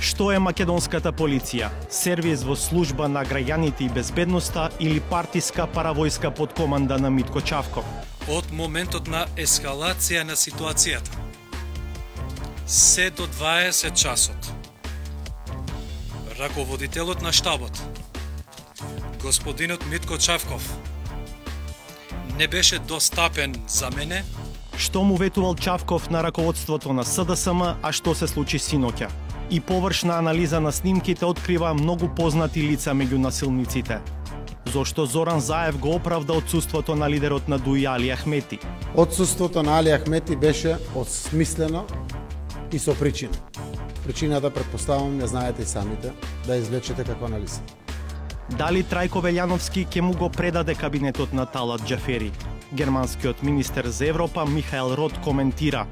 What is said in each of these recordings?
Што е македонската полиција? Сервис во служба на граѓаните и безбедноста или партиска паравојска под команда на Митко Чавков? Од моментот на ескалација на ситуацијата се до 20 часот раководителот на штабот, господинот Митко Чавков, не беше достапен за мене. Што му ветувал Чавков на раководството на СДСМ, а што се случи синоќа? И површна анализа на снимките открива многу познати лица меѓу насилниците. Зошто Зоран Заев го оправда отсуството на лидерот на ДУИ Али Ахмети? Отсуството на Али Ахмети беше осмислено и со причина. Причината, предпоставам, не знаете и самите, да извлечете како анализа. Дали Трајко Велјановски ќе му го предаде кабинетот на Талат Џафери? Германскиот министер за Европа Михаел Рот коментира: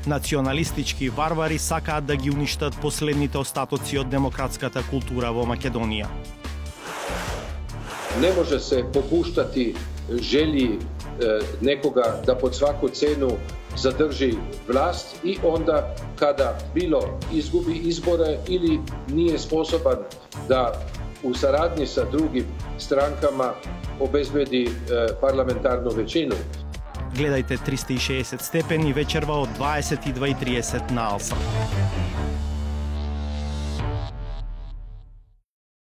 националистички варвари сакаат да ги уништат последните остатоци од демократската култура во Македонија. Не може се попуштати жели некога да под сваку цену задржи власт и онда када било изгуби изборе или nije способан да у сарадни sa другим странкама обезбеди парламентарну веćину. Гледајте 360 степени вечерва од 22:30 на Алса.